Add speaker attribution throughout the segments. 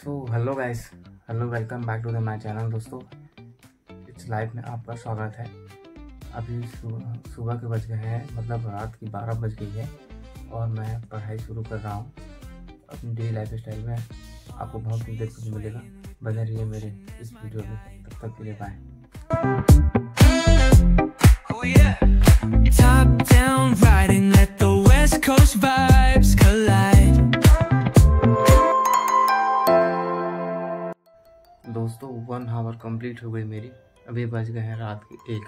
Speaker 1: Hello guys, hello, welcome back to the my channel. दोस्तों, it's life में आपका स्वागत है। अभी सुबह के बज गए हैं, मतलब रात की 12 बज गई है और मैं पढ़ाई शुरू कर रहा हूँ अपनी डेली लाइफ स्टाइल में। आपको बहुत कुछ देखने को मिलेगा, बने रहिए मेरे इस वीडियो में। तब तक के लिए bye.
Speaker 2: Top down riding, let the West Coast vibes collide.
Speaker 1: दोस्तों, 1 आवर कंप्लीट हो गई मेरी। अभी बज गए हैं रात के 1।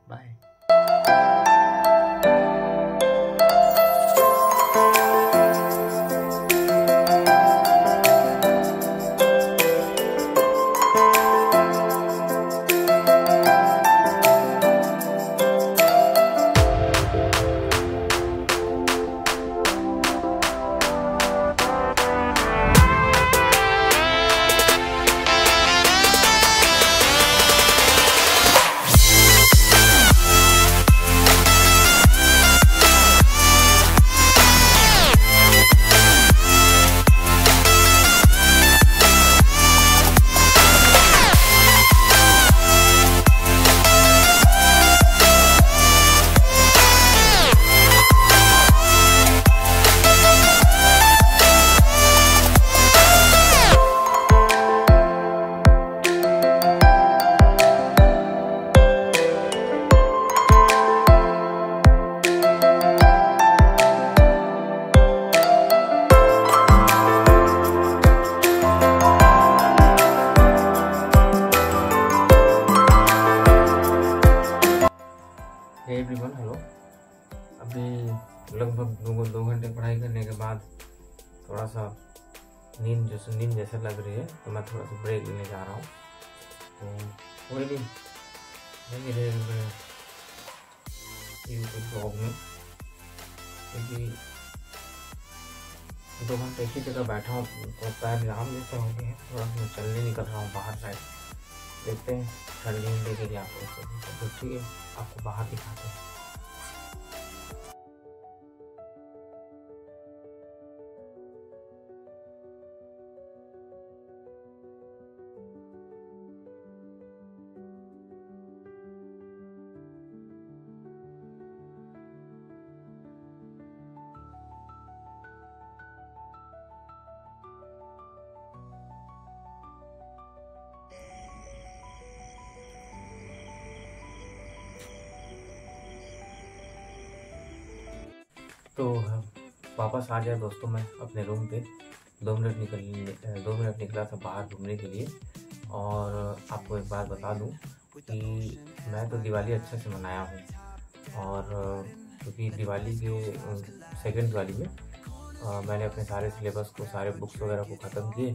Speaker 1: बाय। Everyone, hello. अभी लगभग 2 घंटे पढ़ाई करने के बाद थोड़ा सा नींद जैसे लग रही है, तो मैं थोड़ा सा ब्रेक लेने जा रहा हूँ। तो कोई नहीं रहेगा यूट्यूब ब्लॉग में, क्योंकि 2 घंटे एक ही जगह बैठा हूँ तो पैर जाम जैसे हो गए हैं। थोड़ा मैं चलने निकल रहा हूँ बाहर साइड, देखते हैं ठंडी के लिए आपको। तो ठीक है, आपको बाहर दिखाते हैं। तो वापस आ गया दोस्तों मैं अपने रूम पे। 2 मिनट निकला था बाहर घूमने के लिए। और आपको एक बात बता दूं कि मैं तो दिवाली अच्छे से मनाया हूं। और क्योंकि दिवाली के सेकंड दिवाली में मैंने अपने सारे सिलेबस को, सारे बुक्स वगैरह को ख़त्म किए।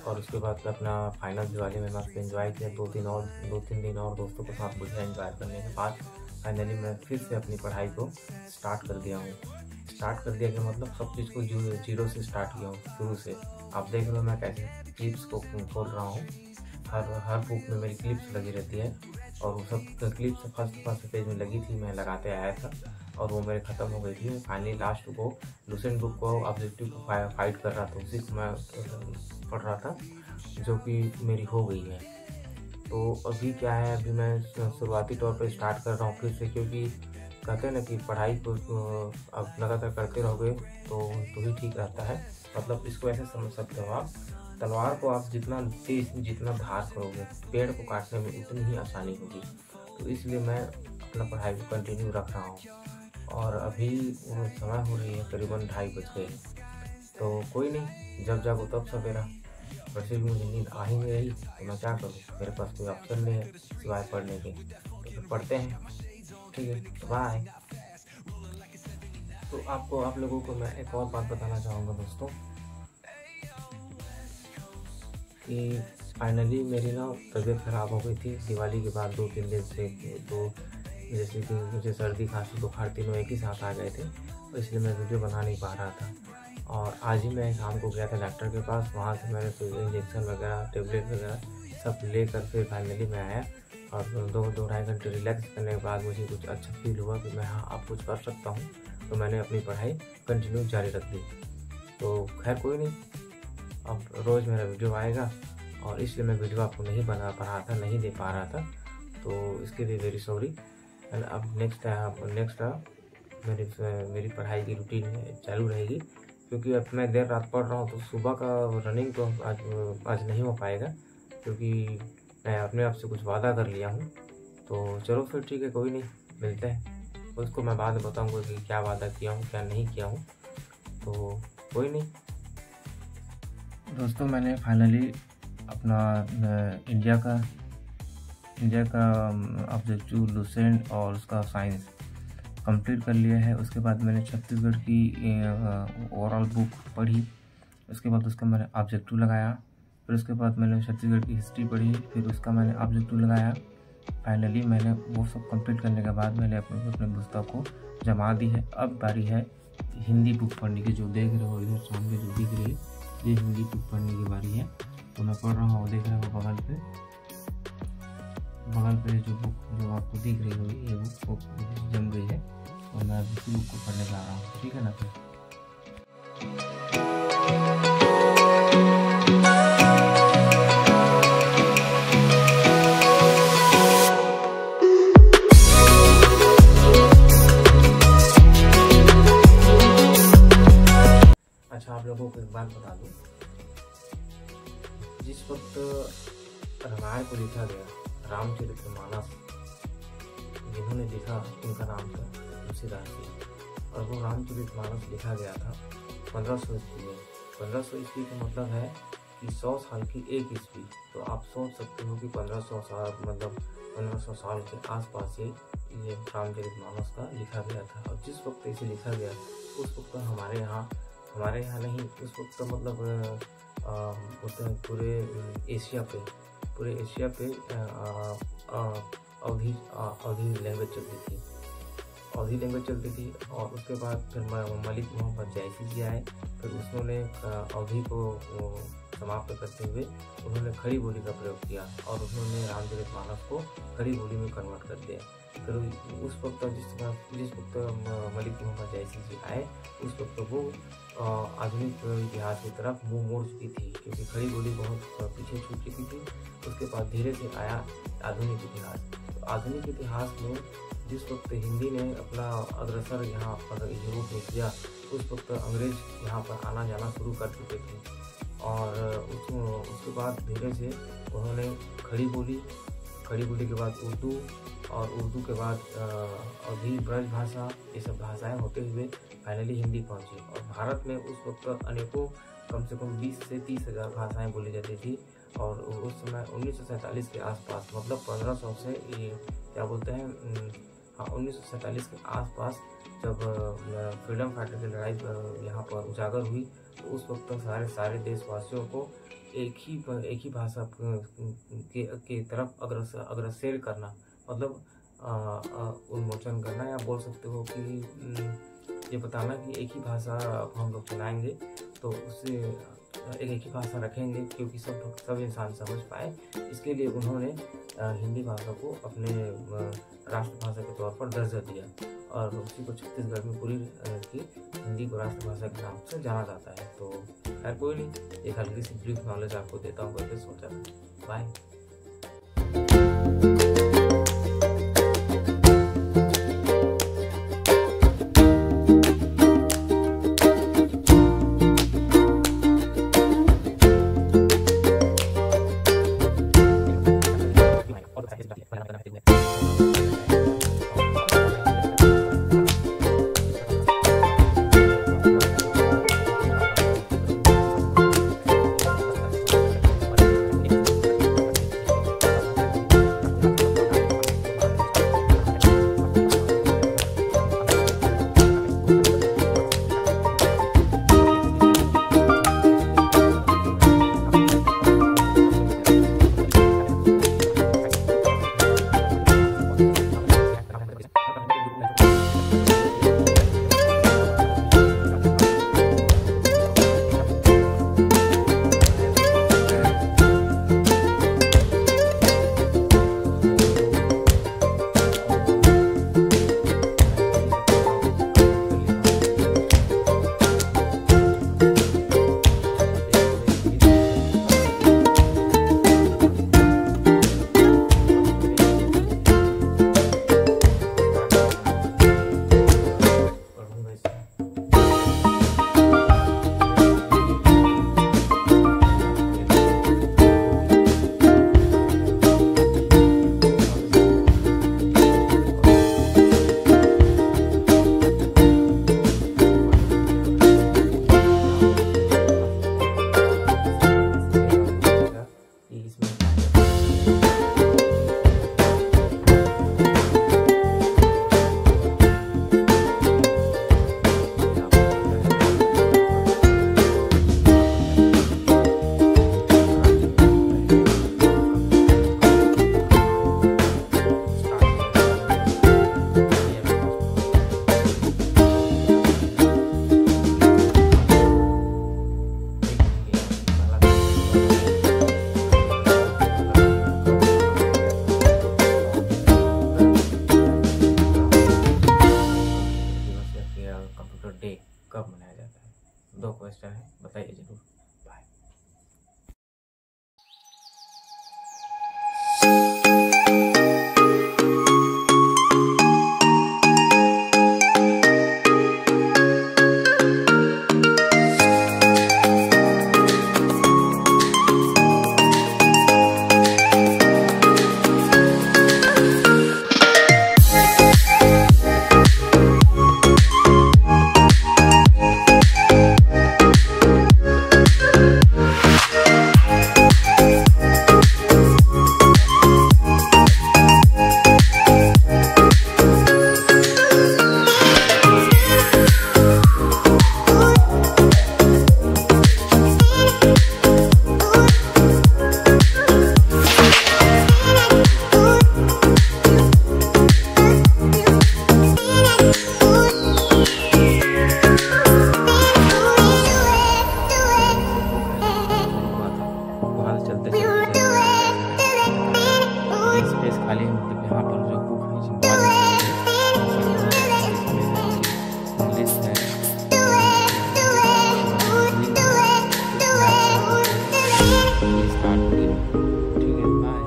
Speaker 1: और उसके बाद अपना फाइनल दिवाली में मस्त एंजॉय किया। 2-3 दिन और दोस्तों के साथ बढ़िया एंजॉय करने के बाद फाइनली मैं फिर से अपनी पढ़ाई को स्टार्ट कर दिया कि मतलब सब चीज़ को जीरो से स्टार्ट किया हूँ, शुरू से। आप देख रहे हो मैं कैसे क्लिप्स को खोल रहा हूँ। हर बुक में मेरी क्लिप्स लगी रहती है, और वो सब क्लिप्स फर्स्ट पेज में लगी थी, मैं लगाते आया था और वो मेरे ख़त्म हो गई थी। फाइनली लास्ट को लूसेंट बुक को, ऑब्जेक्टिव को फाइट कर रहा था, उसी को मैं पढ़ रहा था, जो कि मेरी हो गई है। तो अभी क्या है, अभी मैं शुरुआती तौर पर स्टार्ट कर रहा हूँ फिर से, क्योंकि कहते हैं ना कि पढ़ाई को अब लगातार करते रहोगे तो ही ठीक रहता है। मतलब इसको ऐसे समझ सकते हो आप, तलवार को आप जितना तेज, जितना धार करोगे, पेड़ को काटने में उतनी ही आसानी होगी। तो इसलिए मैं अपना पढ़ाई को कंटिन्यू रख रहा हूँ। और अभी समय हो रही है करीबन 2:30 बज गए। तो कोई नहीं, जब जागो तब सवेरा। वैसे भी मुझे नींद आ ही नहीं रही, तो मैं क्या करूँ, मेरे पास कोई ऑप्शन नहीं है सिवाय पढ़ने के। तो पढ़ते हैं, ठीक है, बाय। तो आप लोगों को मैं एक और बात बताना चाहूँगा दोस्तों, कि फाइनली मेरी ना तबीयत ख़राब हो गई थी दिवाली के बाद 2-3 दिन से। तो जैसे कि मुझे सर्दी, खांसी, बुखार तीनों एक ही साथ आ गए थे, तो इसलिए मैं वीडियो बना नहीं पा रहा था। और आज ही मैं शाम को गया था डॉक्टर के पास, वहाँ से मैंने कोई इंजेक्शन वगैरह, टेबलेट वगैरह सब लेकर फिर फाइनली मैं आया। और 2-2.5 घंटे रिलैक्स करने के बाद मुझे कुछ अच्छा फील हुआ कि मैं हाँ अब कुछ कर सकता हूँ। तो मैंने अपनी पढ़ाई कंटिन्यू जारी रख दी। तो खैर कोई नहीं, अब रोज़ मेरा वीडियो आएगा और इसलिए मैं वीडियो आपको नहीं बना पा रहा था, नहीं दे पा रहा था, तो इसके लिए वेरी सॉरी। एंड अब नेक्स्ट मेरी पढ़ाई की रूटीन चालू रहेगी, क्योंकि अब मैं देर रात पढ़ रहा हूँ तो सुबह का रनिंग तो आज नहीं हो पाएगा, क्योंकि मैं अपने आप से कुछ वादा कर लिया हूँ। तो चलो फिर ठीक है, कोई नहीं, मिलते हैं। उसको मैं बाद में बताऊँगा कि क्या वादा किया हूँ क्या नहीं किया हूँ, तो कोई नहीं। दोस्तों मैंने फाइनली अपना इंडिया का ऑब्जेक्टिव लुसेंट और उसका साइंस कंप्लीट कर लिया है। उसके बाद मैंने छत्तीसगढ़ की ओवरऑल बुक पढ़ी, उसके बाद उसका मैंने ऑब्जेक्टिव लगाया, फिर उसके बाद मैंने छत्तीसगढ़ की हिस्ट्री पढ़ी, फिर उसका मैंने ऑब्जेक्टिव लगाया। फाइनली मैंने वो सब कंप्लीट करने के बाद मैंने अपने पुस्तक को जमा दी है। अब बारी है हिंदी बुक पढ़ने की। जो देख रहे हो इधर सामने जो दिख रही है, ये हिंदी बुक पढ़ने की बारी है। तो मैं पढ़ रहा हूँ, देख रहे हो बगल पे जो बुक जो आपको दिख रही होगी, ये बुक जम गई है और मैं इसी बुक को पढ़ने जा रहा हूँ, ठीक है ना। फिर अच्छा, आप लोगों को एक बात बता दूं, जिस वक्त रामायण को लिखा गया, रामचरितमानस जिन्होंने लिखा उनका नाम था तुलसीदास जी, और वो रामचरितमानस लिखा गया था 1500 ईस्वी में। 1500 ईस्वी का मतलब है कि 100 साल की एक ईस्वी। तो आप सोच सकते हो कि 1500 साल मतलब 1500 साल के आसपास से ये रामचरितमानस का लिखा गया था। और जिस वक्त इसे लिखा गया उस वक्त हमारे यहाँ नहीं, उस वक्त मतलब पूरे एशिया पे अवधी लैंग्वेज चलती थी। और उसके बाद फिर मलिक मोहम्मद जैसी जी आए, फिर उन्होंने अवधी को समाप्त करते हुए उन्होंने खड़ी बोली का प्रयोग किया और उन्होंने रामचरितमानस को खड़ी बोली में कन्वर्ट कर दिया। फिर उस वक्त जिस वक्त मलिक मोहम्मद जैसी जी आए, उस वक्त वो आधुनिक इतिहास की तरफ मुंह मोड़ चुकी थी, क्योंकि खड़ी बोली बहुत पीछे छूट चुकी थी। उसके बाद धीरे से आया आधुनिक इतिहास। तो आधुनिक इतिहास में जिस वक्त हिंदी ने अपना अग्रसर यहाँ पर यूरोप में किया, उस वक्त अंग्रेज यहाँ पर आना जाना शुरू कर चुके थे। और उसके बाद धीरे से उन्होंने खड़ी बोली के बाद उर्दू, और उर्दू के बाद अवधी ब्रज भाषा, ये सब भाषाएं होते हुए फाइनली हिंदी पहुंची। और भारत में उस वक्त अनेकों कम से कम 20 से 30 हज़ार भाषाएं बोली जाती थी। और उस समय 1947 के आसपास, मतलब 1500 से ये क्या बोलते हैं, 1947 के आसपास जब फ्रीडम फाइटर की लड़ाई यहाँ पर उजागर हुई, तो उस वक्त सारे देशवासियों को एक ही भाषा के तरफ अग्रसर करना, मतलब उन्मोचन करना, या बोल सकते हो कि ये बताना कि एक ही भाषा हम लोग चलाएंगे, तो उससे एक ही भाषा रखेंगे, क्योंकि सब इंसान समझ पाए। इसके लिए उन्होंने हिंदी भाषा को अपने राष्ट्रभाषा के तौर पर दर्जा दिया, और उसी को छत्तीसगढ़ में पूरी की हिंदी को राष्ट्रभाषा के नाम से जाना जाता है। तो खैर कोई नहीं, एक हल्की सी ब्रीफ नॉलेज आपको देता हूँ करके सोचा। बाय। Start video. ठीक है, बाय।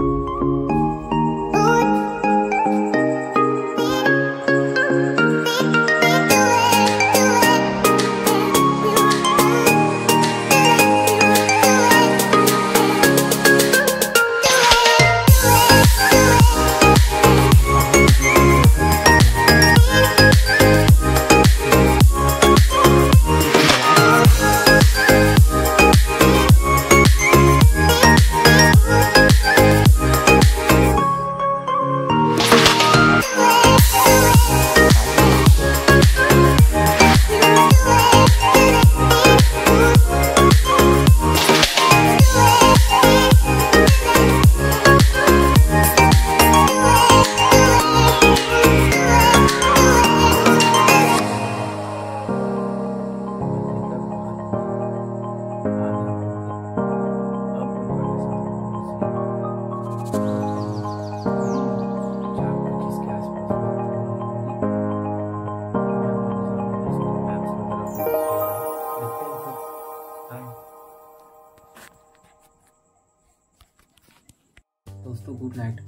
Speaker 1: दोस्तों गुड नाइट,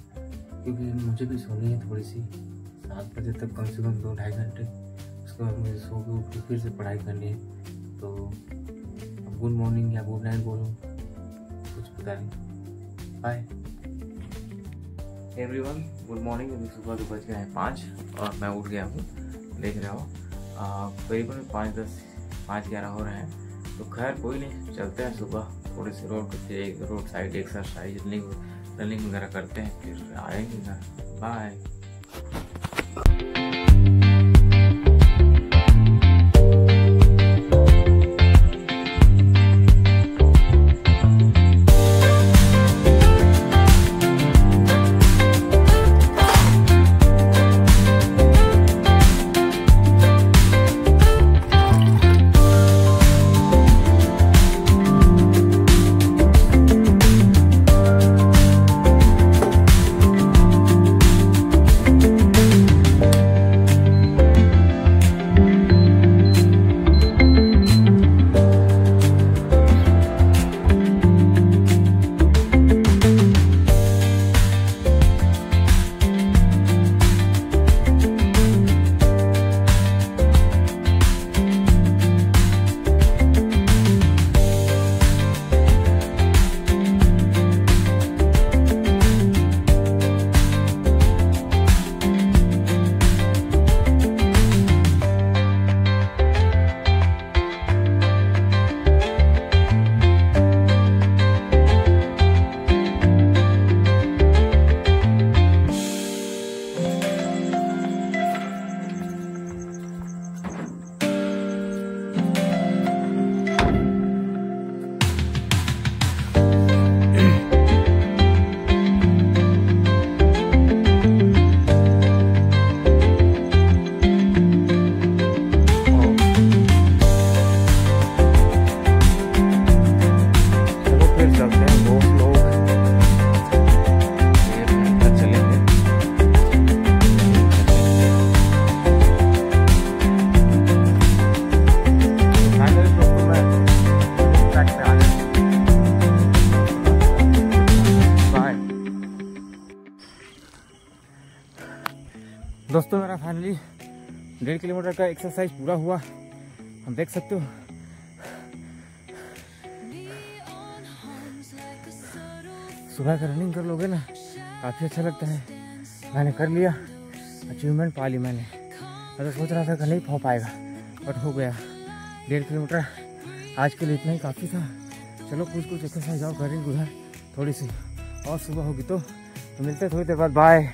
Speaker 1: क्योंकि मुझे भी सोनी है थोड़ी सी, 7 बजे तक कम से कम 2-2.5 घंटे। उसके बाद मुझे सो के उठ के फिर से पढ़ाई करनी है। तो अब गुड मॉर्निंग या गुड नाइट बोलूँ, कुछ पता नहीं। Bye everyone, good morning. अभी सुबह 2 बज गए हैं 5 और मैं उठ गया हूँ, देख रहा हूँ करीबन 5:10-5:11 हो रहे हैं। तो खैर कोई नहीं, चलते हैं सुबह थोड़ी सी रोड साइड एक्सरसाइज रनिंग वगैरह करते हैं, फिर आएंगे घर। बाय। दोस्तों मेरा फाइनली 1.5 किलोमीटर का एक्सरसाइज पूरा हुआ। हम देख सकते हो सुबह का रनिंग कर लोगे ना, काफ़ी अच्छा लगता है। मैंने कर लिया, अचीवमेंट पा ली मैंने। मैं तो सोच रहा था कि नहीं हो पाएगा, बट हो गया। 1.5 किलोमीटर आज के लिए इतना ही काफ़ी था। चलो कुछ एक्सरसाइज और करेंगे उधर थोड़ी सी, और सुबह होगी तो मिलते हैं थोड़ी देर बाद। बाय।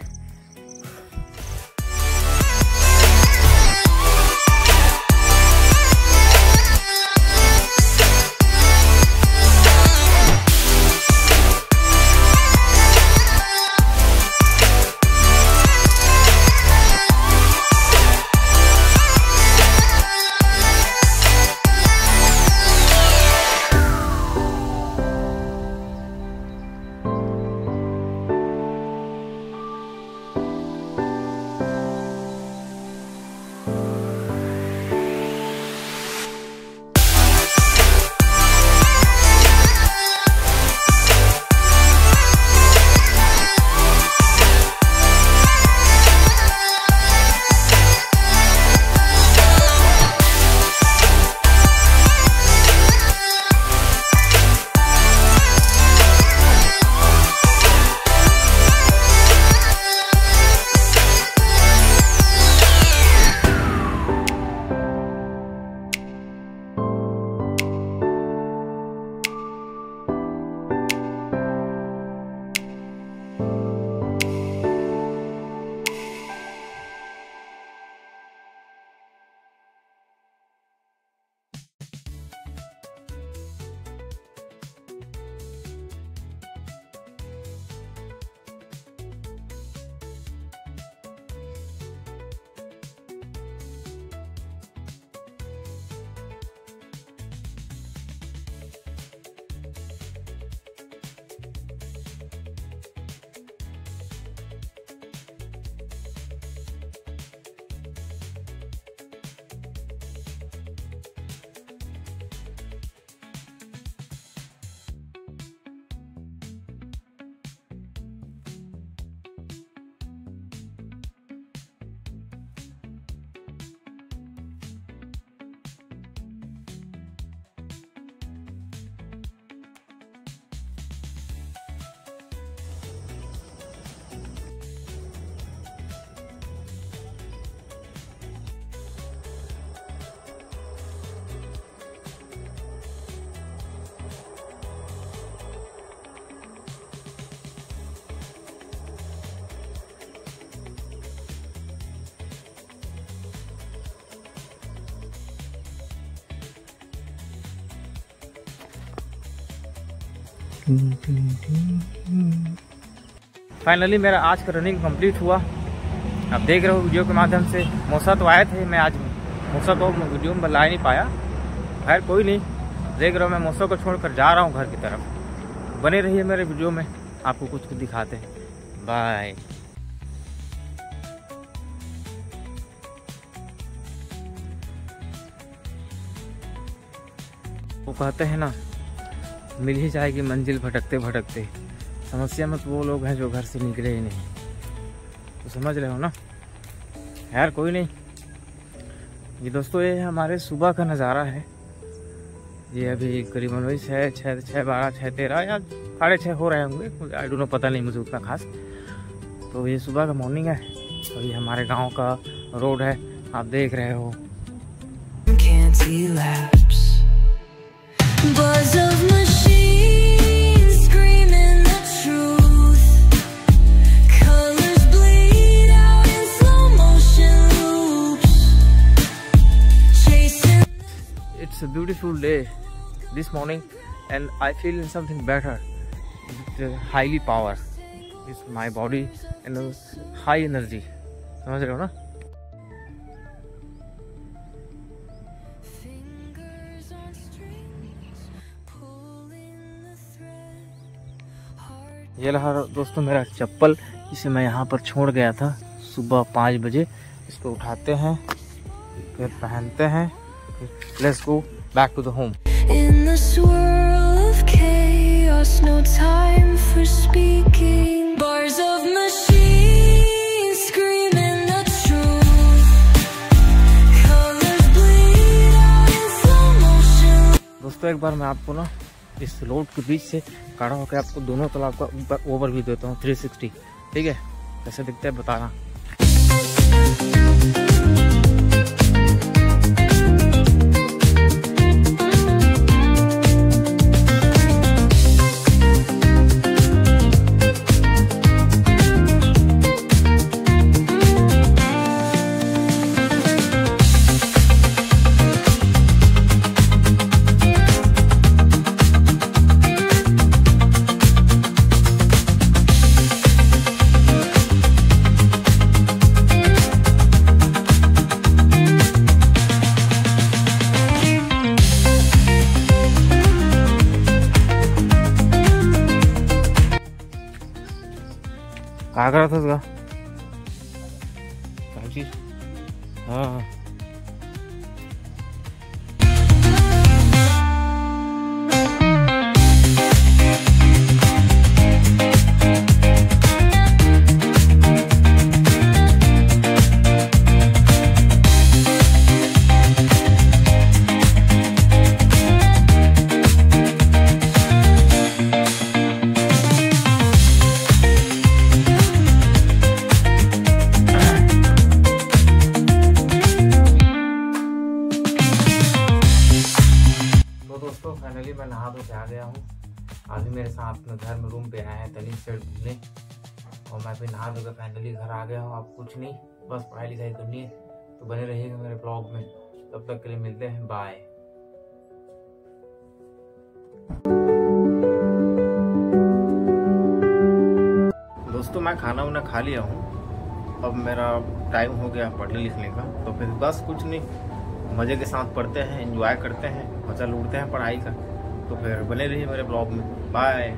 Speaker 1: फाइनली मेरा आज का रनिंग कंप्लीट हुआ। आप देख रहे हो वीडियो के माध्यम से। मौसा तो आए थे, मैं आज मौसा को वीडियो में ला नहीं पाया। खैर कोई नहीं, देख रहे हो मैं मौसा को छोड़कर जा रहा हूँ घर की तरफ। बने रहिए मेरे वीडियो में, आपको कुछ दिखाते हैं। बाय। वो कहते हैं ना, मिल ही जाएगी मंजिल भटकते भटकते। समस्या में तो वो लोग हैं जो घर से निकले ही नहीं, तो समझ रहे हो ना। यार कोई नहीं। ये दोस्तों ये हमारे सुबह का नज़ारा है। ये अभी करीबन वही 6:13 या 6:30 हो रहे होंगे, आई डोंट नो, पता नहीं मुझे उतना खास। तो ये सुबह का मॉर्निंग है और ये हमारे गांव का रोड है, आप देख रहे हो। Buzz of machines screaming the truth. Colors bleed out in slow motion loops. Chasing. It's a beautiful day this morning, and I feel something better. With highly power. It's my body and high energy. समझ रहे हो ना? ये रहा दोस्तों मेरा चप्पल, इसे मैं यहाँ पर छोड़ गया था सुबह 5 बजे। इसको उठाते हैं, फिर पहनते हैं, फिर let's go back to the home. दोस्तों एक बार मैं आपको ना इस रोड के बीच से खड़ा होकर आपको दोनों तालाब का ओवरव्यू देता हूँ 360, ठीक है? कैसे दिखता है बताना। क्या कर रहा था उसका? क्या चीज? हाँ फाइनली मैं नहा धो के आ गया हूँ। अभी मेरे साथ अपने घर में रूम पे आया है तनिक से घूमने, और मैं भी नहा धो के फाइनली घर आ गया हूँ। अब कुछ नहीं, बस पढ़ाई लिखाई करनी है। तो बने रहिएगा मेरे ब्लॉग में, तब तक के लिए मिलते हैं, बाय। दोस्तों मैं खाना वाना खा लिया हूँ, अब मेरा टाइम हो गया पढ़ने लिखने का। तो फिर बस कुछ नहीं, मज़े के साथ पढ़ते हैं, एंजॉय करते हैं, मज़ा लूटते हैं पढ़ाई का। तो फिर बने रहिए मेरे ब्लॉग में, बाय।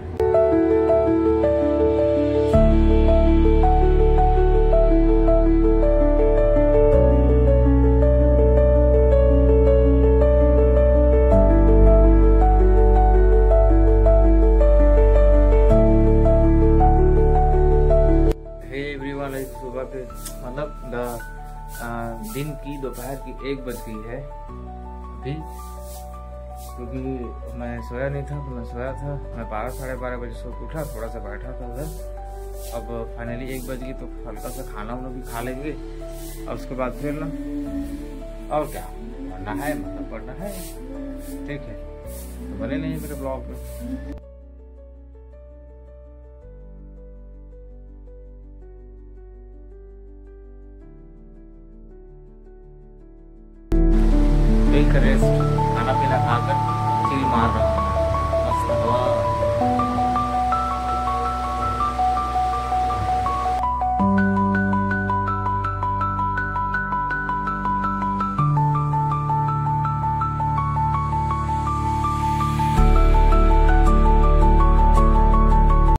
Speaker 1: सुबह के मतलब दिन की दोपहर की 1 बज गई है अभी, क्योंकि मैं सोया नहीं था। तो मैं सोया था, मैं 12-12:30 बजे सो के उठा, थोड़ा सा बैठा था उधर। अब फाइनली 1 बज गई, तो हल्का सा खाना वाना भी खा लेंगे, और उसके बाद फिर ना और क्या पढ़ना है, मतलब पढ़ना है, ठीक है? तो बने नहीं मेरे ब्लॉग में। रेस्ट, खाना पीना खाकर चिल मार रहा हूँ।